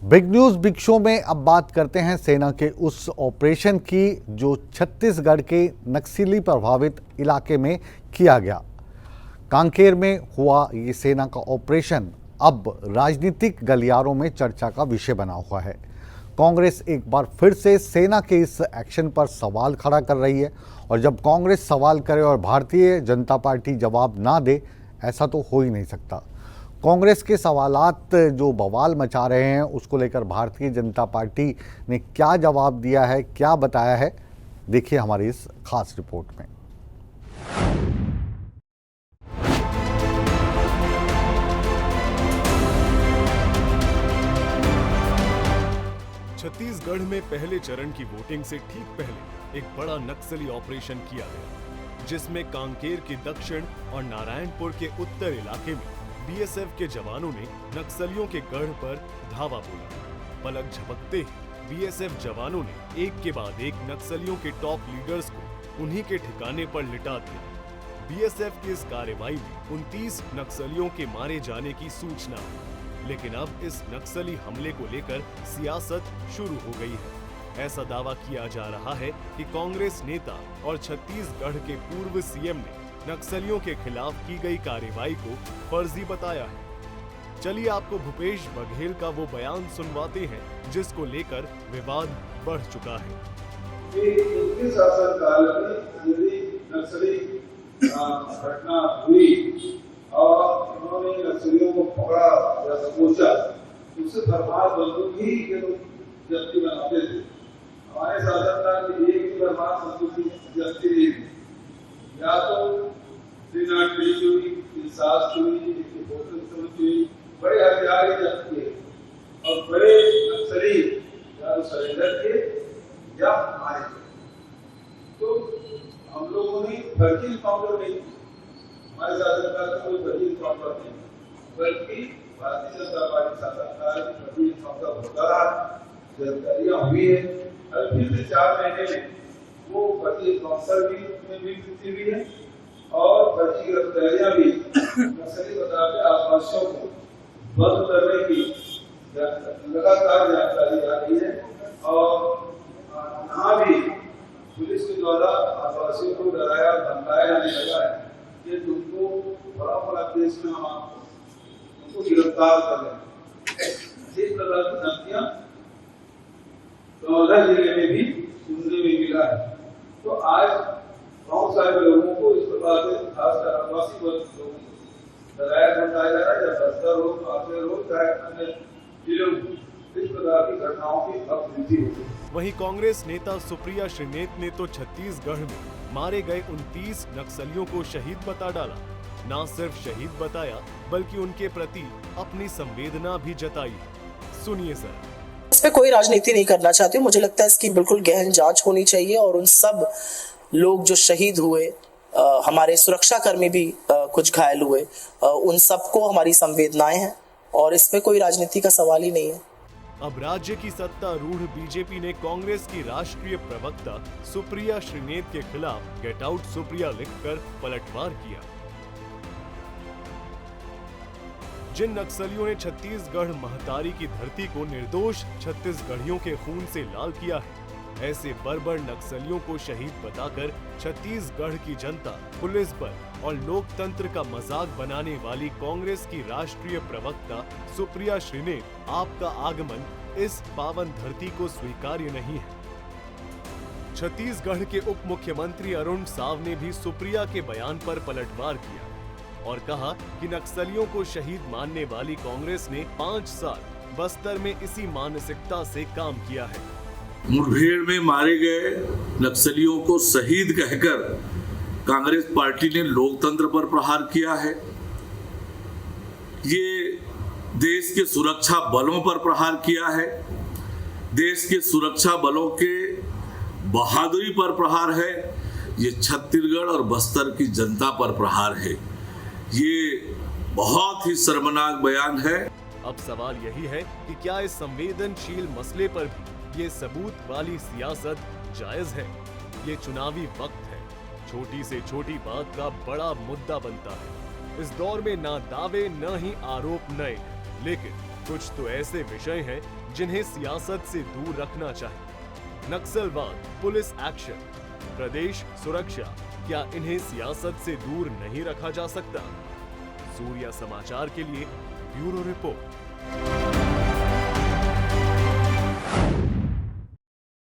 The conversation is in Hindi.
बिग न्यूज बिग शो में अब बात करते हैं सेना के उस ऑपरेशन की जो छत्तीसगढ़ के नक्सली प्रभावित इलाके में किया गया। कांकेर में हुआ ये सेना का ऑपरेशन अब राजनीतिक गलियारों में चर्चा का विषय बना हुआ है। कांग्रेस एक बार फिर से सेना के इस एक्शन पर सवाल खड़ा कर रही है और जब कांग्रेस सवाल करे और भारतीय जनता पार्टी जवाब ना दे, ऐसा तो हो ही नहीं सकता। कांग्रेस के सवालात जो बवाल मचा रहे हैं उसको लेकर भारतीय जनता पार्टी ने क्या जवाब दिया है, क्या बताया है, देखिए हमारी इस खास रिपोर्ट में। छत्तीसगढ़ में पहले चरण की वोटिंग से ठीक पहले एक बड़ा नक्सली ऑपरेशन किया गया, जिसमें कांकेर के दक्षिण और नारायणपुर के उत्तर इलाके में बीएसएफ के जवानों ने नक्सलियों के गढ़ पर धावा बोला। पलक झपकते ही बीएसएफ जवानों ने एक के बाद एक नक्सलियों के टॉप लीडर्स को उन्हीं के ठिकाने पर लिटा दिया। बीएसएफ की इस कार्रवाई में 29 नक्सलियों के मारे जाने की सूचना है, लेकिन अब इस नक्सली हमले को लेकर सियासत शुरू हो गई है। ऐसा दावा किया जा रहा है कि कांग्रेस नेता और छत्तीसगढ़ के पूर्व सीएम ने नक्सलियों के खिलाफ की गई कार्रवाई को फर्जी बताया है। चलिए आपको भूपेश बघेल का वो बयान सुनवाते हैं जिसको लेकर विवाद बढ़ चुका है। उनके शासनकाल में यदि नक्सली घटना हुई और उन्होंने नक्सलियों को पकड़ा या दबोचा, उससे भरमार बंदूक ही जब्ती बनाते थे। हमारे शासनकाल में एक भी भरमार बंदूक की जब्ती नहीं हुई। या तो 308 हुई, 307 हुई, 1 हुई, बड़े हथियार ही जब्त किए और बड़े नक्सली या तो सरेंडर किए या मारे गए। तो हम लोगों ने फर्जी काउंटर नहीं किया। हमारे शासनकाल में कोई फर्जी काउंटर नहीं, बल्कि भारतीय जनता पार्टी शासनकाल में फर्जी काउंटर होता रहा, गिरफ्तारियां हुई है। और फिर से 4 महीने में वो फर्जी काउंटर भी हुई है और फर्जी गिरफ्तारियां भी नक्सली बताकर आवासियों को बंद करने की लगातार जानकारी आ रही है। और यहाँ भी पुलिस के द्वारा आवासियों को डराया धमकाया जाने लगा है कि तुमको बड़ा केस में हम उनको गिरफ्तार कर लेंगे। इस प्रकार की धमकियां दौलत जिले में भी सुनने में मिला है। तो आज बहुत सारे लोगों को इस प्रकार से खासकर आदिवासी वर्ग के लोगों को डराया धमकाया जा रहा है। जब बस्तर हो, कांकेर हो, चाहे अन्य जिलों में इस प्रकार की घटनाओं की अब वृद्धि होती है। वहीं कांग्रेस नेता सुप्रिया श्रीनेत ने तो छत्तीसगढ़ में मारे गए 29 नक्सलियों को शहीद बता डाला। न सिर्फ शहीद बताया बल्कि उनके प्रति अपनी संवेदना भी जताई। सुनिए सर। इस पे कोई राजनीति नहीं करना चाहती हूँ। मुझे लगता है इसकी बिल्कुल गहन जांच होनी चाहिए और उन सब लोग जो शहीद हुए, हमारे सुरक्षाकर्मी भी कुछ घायल हुए, उन सबको हमारी संवेदनाएं हैं और इसमें कोई राजनीति का सवाल ही नहीं है। अब राज्य की सत्तारूढ़ बीजेपी ने कांग्रेस की राष्ट्रीय प्रवक्ता सुप्रिया श्रीनेत के खिलाफ गेट आउट सुप्रिया लिखकर पलटवार किया। जिन नक्सलियों ने छत्तीसगढ़ महतारी की धरती को निर्दोष छत्तीसगढ़ियों के खून से लाल किया है, ऐसे बर्बर नक्सलियों को शहीद बताकर छत्तीसगढ़ की जनता, पुलिस बल और लोकतंत्र का मजाक बनाने वाली कांग्रेस की राष्ट्रीय प्रवक्ता सुप्रिया श्रीनेत, आपका आगमन इस पावन धरती को स्वीकार्य नहीं है। छत्तीसगढ़ के उप मुख्यमंत्री अरुण साव ने भी सुप्रिया के बयान पर पलटवार किया और कहा कि नक्सलियों को शहीद मानने वाली कांग्रेस ने 5 साल बस्तर में इसी मानसिकता से काम किया है। मुठभेड़ में मारे गए नक्सलियों को शहीद कहकर कांग्रेस पार्टी ने लोकतंत्र पर प्रहार किया है। ये देश के सुरक्षा बलों पर प्रहार किया है, देश के सुरक्षा बलों के बहादुरी पर प्रहार है। ये छत्तीसगढ़ और बस्तर की जनता पर प्रहार है। ये बहुत ही शर्मनाक बयान है। अब सवाल यही है कि क्या इस संवेदनशील मसले पर भी ये सबूत वाली सियासत जायज है? ये चुनावी वक्त है, छोटी से छोटी बात का बड़ा मुद्दा बनता है। इस दौर में ना दावे न ही आरोप नए, लेकिन कुछ तो ऐसे विषय हैं जिन्हें सियासत से दूर रखना चाहिए। नक्सलवाद, पुलिस एक्शन, प्रदेश सुरक्षा, क्या इन्हें सियासत से दूर नहीं रखा जा सकता? सूर्या समाचार के लिए ब्यूरो रिपोर्ट।